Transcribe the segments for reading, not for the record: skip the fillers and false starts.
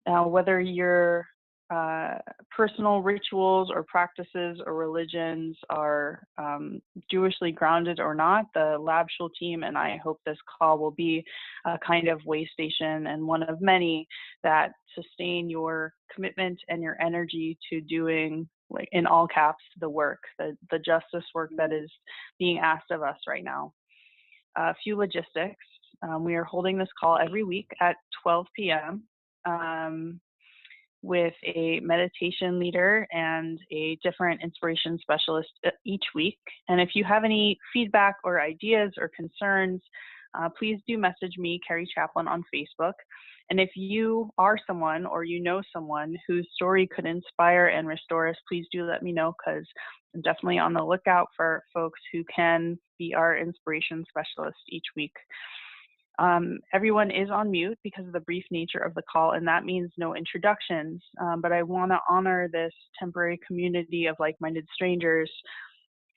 whether your personal rituals or practices or religions are Jewishly grounded or not, the Lab Shul team and I hope this call will be a kind of way station and one of many that sustain your commitment and your energy to doing, like in all caps, the work, the justice work that is being asked of us right now. A few logistics. We are holding this call every week at 12 p.m. With a meditation leader and a different inspiration specialist each week. And if you have any feedback or ideas or concerns, please do message me, Kerry Chaplin, on Facebook. And if you are someone or you know someone whose story could inspire and restore us, please do let me know, because I'm definitely on the lookout for folks who can be our inspiration specialist each week. Everyone is on mute because of the brief nature of the call, and that means no introductions. But I want to honor this temporary community of like-minded strangers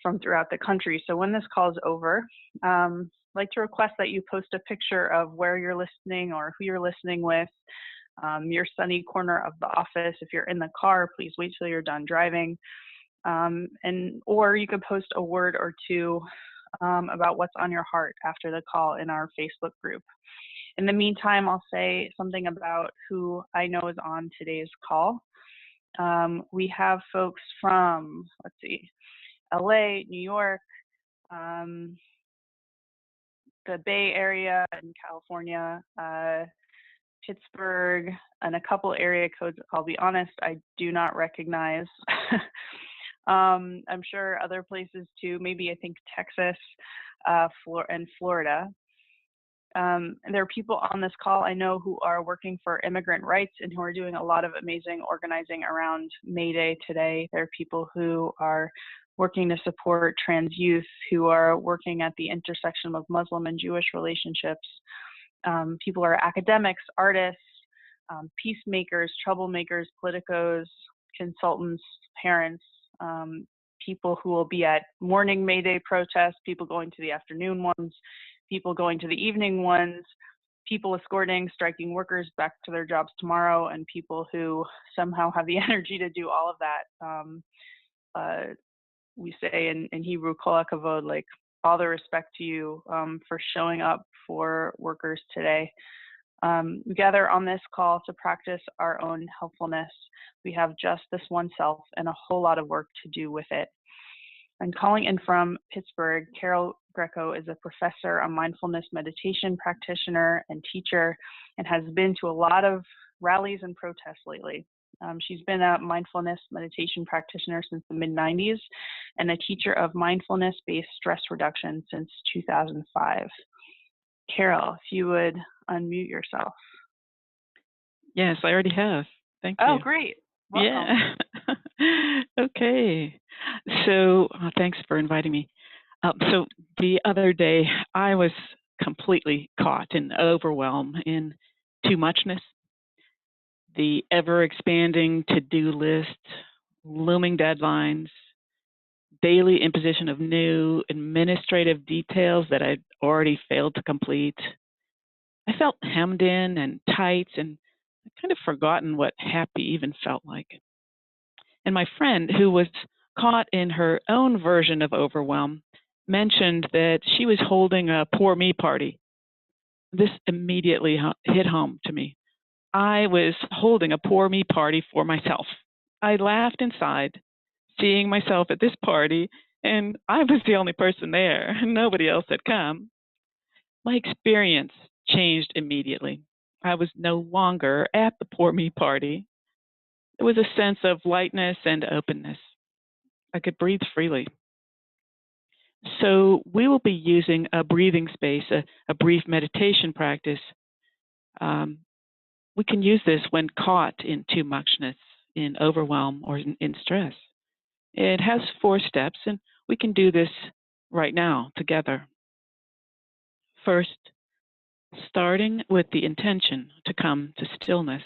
from throughout the country. So when this call is over, I'd like to request that you post a picture of where you're listening or who you're listening with, your sunny corner of the office. If you're in the car, please wait till you're done driving. Or you could post a word or two about what's on your heart after the call in our Facebook group. In the meantime, I'll say something about who I know is on today's call. We have folks from, let's see, LA, New York, the Bay Area in California, Pittsburgh, and a couple area codes, I'll be honest, I do not recognize. I'm sure other places too, maybe I think Texas and Florida. And there are people on this call I know who are working for immigrant rights and who are doing a lot of amazing organizing around May Day today. There are people who are working to support trans youth, who are working at the intersection of Muslim and Jewish relationships. People are academics, artists, peacemakers, troublemakers, politicos, consultants, parents, people who will be at morning May Day protests, people going to the afternoon ones, people going to the evening ones, people escorting striking workers back to their jobs tomorrow, and people who somehow have the energy to do all of that. We say in Hebrew, kol hakavod, like all the respect to you for showing up for workers today. We gather on this call to practice our own helpfulness. We have just this one self and a whole lot of work to do with it. I'm calling in from Pittsburgh. Greco is a professor, a mindfulness meditation practitioner and teacher, and has been to a lot of rallies and protests lately. She's been a mindfulness meditation practitioner since the mid-90s and a teacher of mindfulness-based stress reduction since 2005. Carol, if you would unmute yourself. Yes, I already have. Thank you. Oh, great. Welcome. Yeah. Okay. So thanks for inviting me. So the other day, I was completely caught in overwhelm, in too muchness, the ever-expanding to-do list, looming deadlines, daily imposition of new administrative details that I'd already failed to complete. I felt hemmed in and tight, and I'd kind of forgotten what happy even felt like. And my friend, who was caught in her own version of overwhelm, mentioned that she was holding a poor me party. This immediately hit home to me. I was holding a poor me party for myself. I laughed inside, seeing myself at this party, and I was the only person there. Nobody else had come. My experience changed immediately. I was no longer at the poor me party. There was a sense of lightness and openness. I could breathe freely. So we will be using a breathing space, a brief meditation practice. We can use this when caught in too muchness, in overwhelm, or in stress. It has 4 steps, and we can do this right now together. First, starting with the intention to come to stillness.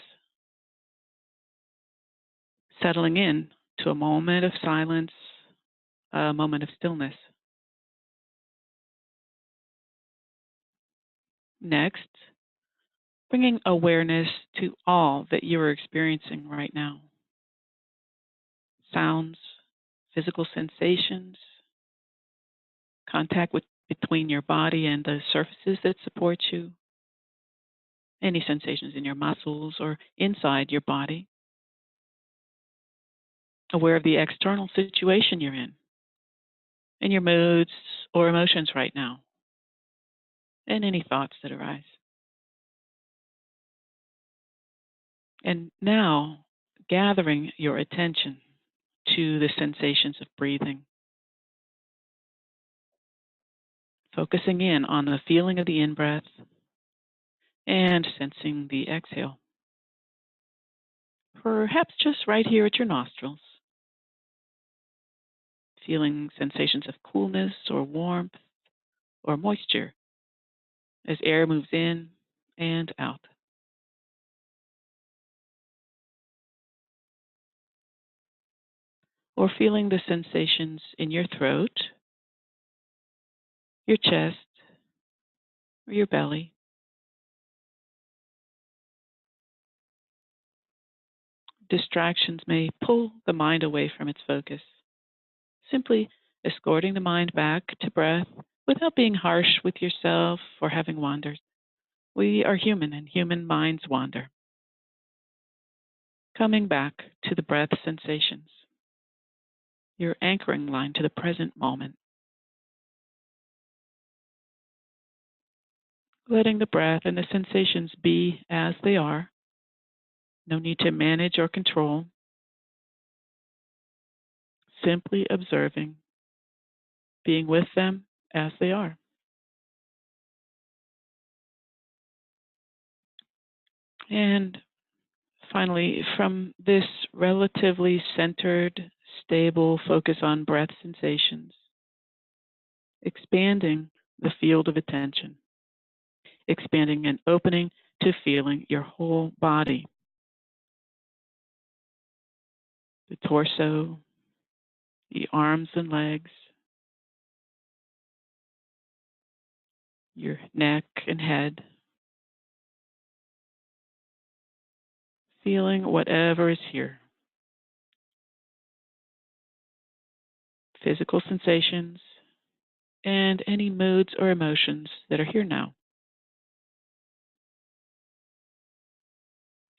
Settling in to a moment of silence, a moment of stillness. Next, bringing awareness to all that you are experiencing right now. Sounds, physical sensations, contact between your body and the surfaces that support you, any sensations in your muscles or inside your body. Aware of the external situation you're in, and your moods or emotions right now, and any thoughts that arise. And now, gathering your attention to the sensations of breathing, focusing in on the feeling of the in-breath and sensing the exhale. Perhaps just right here at your nostrils, feeling sensations of coolness or warmth or moisture as air moves in and out. Or feeling the sensations in your throat, your chest, or your belly. Distractions may pull the mind away from its focus. Simply escorting the mind back to breath without being harsh with yourself for having wandered. We are human, and human minds wander. Coming back to the breath sensations, your anchoring line to the present moment. Letting the breath and the sensations be as they are. No need to manage or control. Simply observing, being with them as they are. And finally, from this relatively centered, stable focus on breath sensations, expanding the field of attention, expanding and opening to feeling your whole body, the torso, the arms and legs, your neck and head, feeling whatever is here. Physical sensations and any moods or emotions that are here now.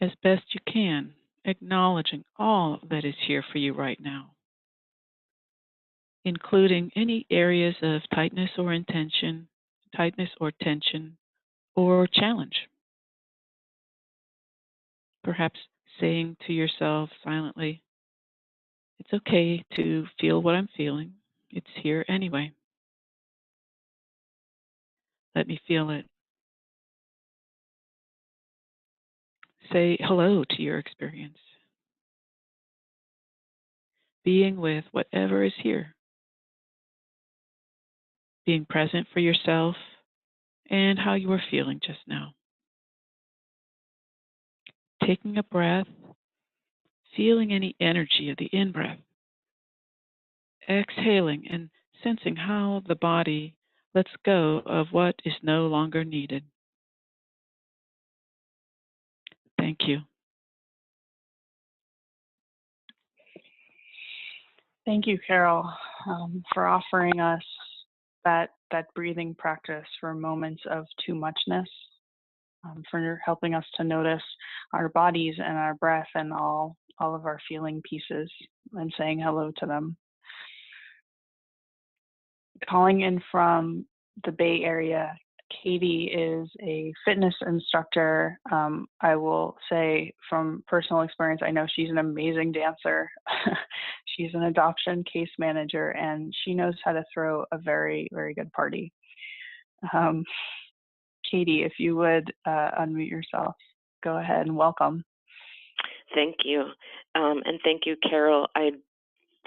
As best you can, acknowledging all that is here for you right now, including any areas of tightness or tension, or challenge. Perhaps saying to yourself silently, it's okay to feel what I'm feeling. It's here anyway. Let me feel it. Say hello to your experience. Being with whatever is here. Being present for yourself and how you are feeling just now. Taking a breath, feeling any energy of the in-breath. Exhaling and sensing how the body lets go of what is no longer needed. Thank you. Thank you, Carol, for offering us that breathing practice for moments of too muchness, for helping us to notice our bodies and our breath and all of our feeling pieces and saying hello to them. Calling in from the Bay Area, Katie is a fitness instructor. I will say from personal experience, I know she's an amazing dancer. She's an adoption case manager, and she knows how to throw a very, very good party. Katie, if you would unmute yourself, go ahead and welcome. Thank you. And thank you, Carol.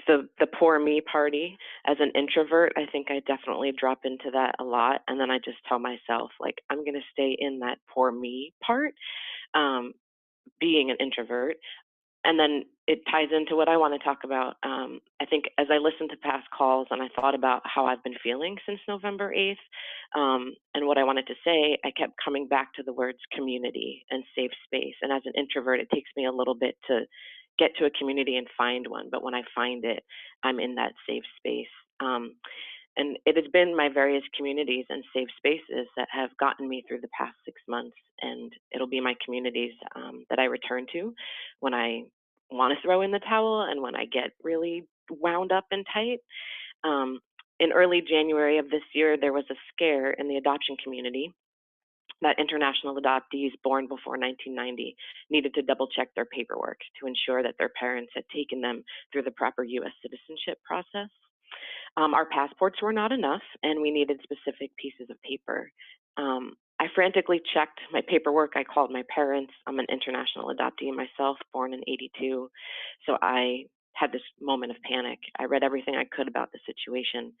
The poor me party, as an introvert, I think I definitely drop into that a lot. And then I just tell myself, like, I'm going to stay in that poor me part, being an introvert. And then it ties into what I want to talk about. I think as I listened to past calls and I thought about how I've been feeling since November 8th, and what I wanted to say, I kept coming back to the words community and safe space. And as an introvert, it takes me a little bit to get to a community and find one. But when I find it, I'm in that safe space. And it has been my various communities and safe spaces that have gotten me through the past 6 months. And it'll be my communities that I return to when I want to throw in the towel and when I get really wound up and tight. In early January of this year, there was a scare in the adoption community that international adoptees born before 1990 needed to double check their paperwork to ensure that their parents had taken them through the proper US citizenship process. Our passports were not enough, and we needed specific pieces of paper. I frantically checked my paperwork. I called my parents. I'm an international adoptee myself, born in '82. So I had this moment of panic. I read everything I could about the situation.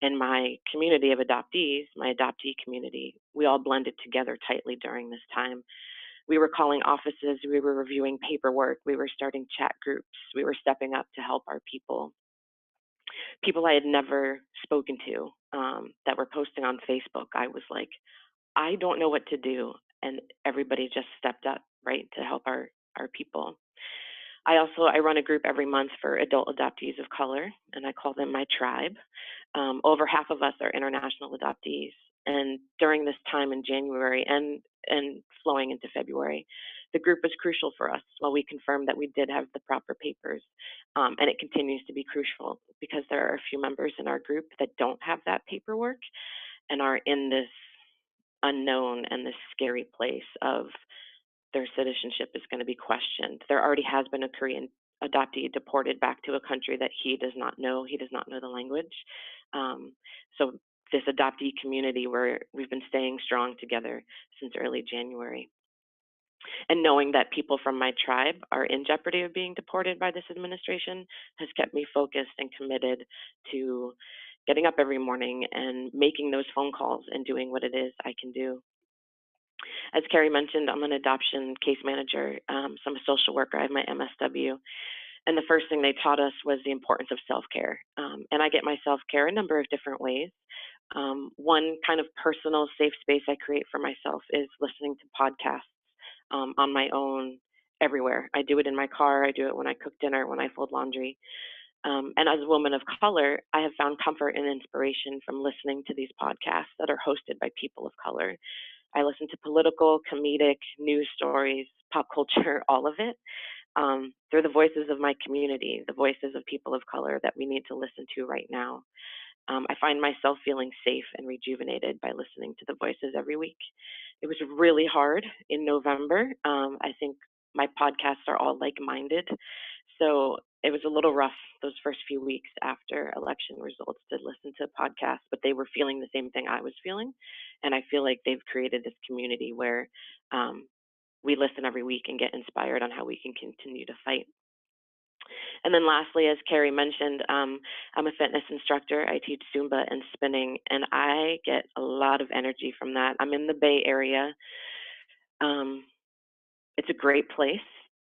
And my community of adoptees, my adoptee community, we all blended together tightly during this time. We were calling offices. We were reviewing paperwork. We were starting chat groups. We were stepping up to help our people I had never spoken to that were posting on Facebook. I was like, I don't know what to do. And everybody just stepped up, right, to help our people. I run a group every month for adult adoptees of color, and I call them my tribe. Over half of us are international adoptees. And during this time in January and flowing into February, the group was crucial for us while we confirmed that we did have the proper papers. And it continues to be crucial because there are a few members in our group that don't have that paperwork and are in this unknown and this scary place of their citizenship is going to be questioned. There already has been a Korean adoptee deported back to a country that he does not know. He does not know the language. So this adoptee community where we've been staying strong together since early January. And knowing that people from my tribe are in jeopardy of being deported by this administration has kept me focused and committed to getting up every morning and making those phone calls and doing what it is I can do. As Kerry mentioned, I'm an adoption case manager, so I'm a social worker. I have my MSW. And the first thing they taught us was the importance of self-care. And I get my self-care a number of different ways. One kind of personal safe space I create for myself is listening to podcasts on my own everywhere. I do it in my car. I do it when I cook dinner, when I fold laundry. And as a woman of color, I have found comfort and inspiration from listening to these podcasts that are hosted by people of color. I listen to political, comedic, news stories, pop culture, all of it. They're the voices of my community, the voices of people of color that we need to listen to right now. I find myself feeling safe and rejuvenated by listening to the voices every week. It was really hard in November. I think my podcasts are all like-minded. So it was a little rough those first few weeks after election results to listen to podcasts, but they were feeling the same thing I was feeling. And I feel like they've created this community where we listen every week and get inspired on how we can continue to fight. And then lastly, as Kerry mentioned, I'm a fitness instructor. I teach Zumba and spinning, and I get a lot of energy from that. I'm in the Bay Area. It's a great place,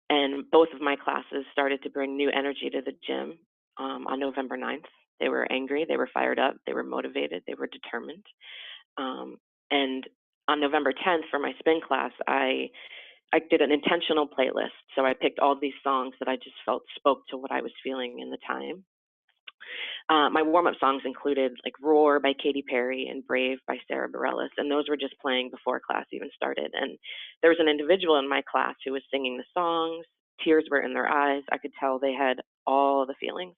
and both of my classes started to bring new energy to the gym on November 9th. They were angry, they were fired up, they were motivated, they were determined. And on November 10th for my spin class, I did an intentional playlist. So I picked all these songs that I just felt spoke to what I was feeling in the time. My warm-up songs included like Roar by Katy Perry and Brave by Sarah Bareilles, and those were just playing before class even started. And there was an individual in my class who was singing the songs. Tears were in their eyes. I could tell they had all the feelings.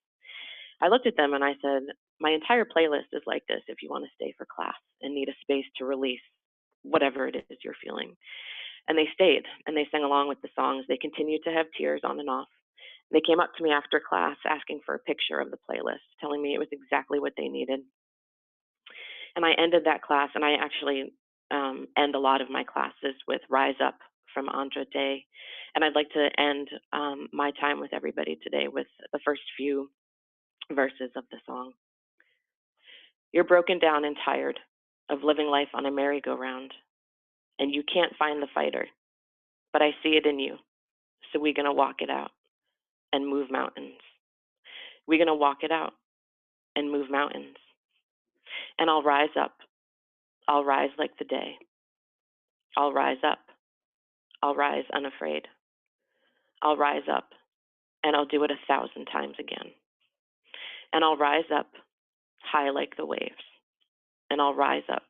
I looked at them and I said, my entire playlist is like this if you want to stay for class and need a space to release whatever it is you're feeling. And they stayed and they sang along with the songs. They continued to have tears on and off. They came up to me after class asking for a picture of the playlist, telling me it was exactly what they needed. And I ended that class, and I actually end a lot of my classes with Rise Up from Andra Day. And I'd like to end my time with everybody today with the first few verses of the song. You're broken down and tired of living life on a merry-go-round, and you can't find the fighter, but I see it in you, so we're gonna walk it out. and move mountains. We're going to walk it out and move mountains. And I'll rise up. I'll rise like the day. I'll rise up. I'll rise unafraid. I'll rise up, and I'll do it 1,000 times again. And I'll rise up high like the waves. And I'll rise up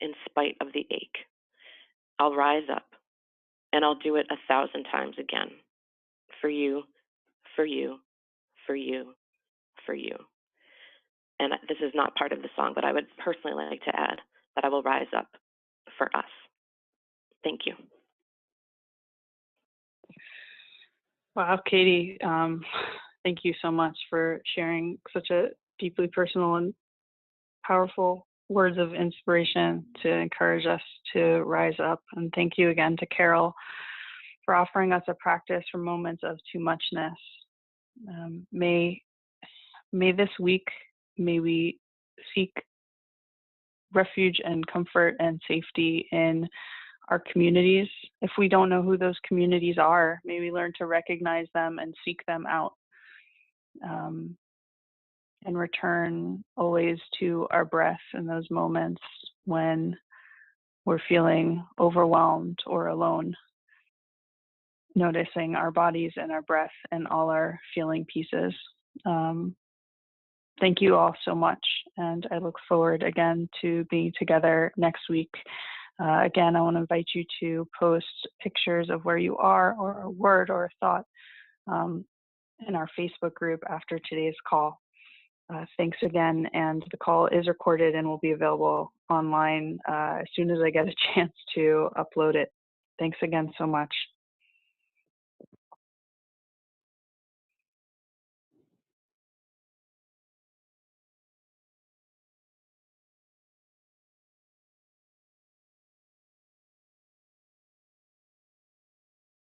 in spite of the ache. I'll rise up, and I'll do it 1,000 times again. For you, for you, for you, for you. And this is not part of the song, but I would personally like to add that I will rise up for us. Thank you. Wow, Katie, thank you so much for sharing such a deeply personal and powerful words of inspiration to encourage us to rise up. And thank you again to Carol for offering us a practice for moments of too muchness. May this week, may we seek refuge and comfort and safety in our communities. If we don't know who those communities are, may we learn to recognize them and seek them out, and return always to our breath in those moments when we're feeling overwhelmed or alone, noticing our bodies and our breath and all our feeling pieces. Thank you all so much, and I look forward again to being together next week. Again, I want to invite you to post pictures of where you are, or a word or a thought, in our Facebook group after today's call. Thanks again, and the call is recorded and will be available online as soon as I get a chance to upload it. Thanks again so much.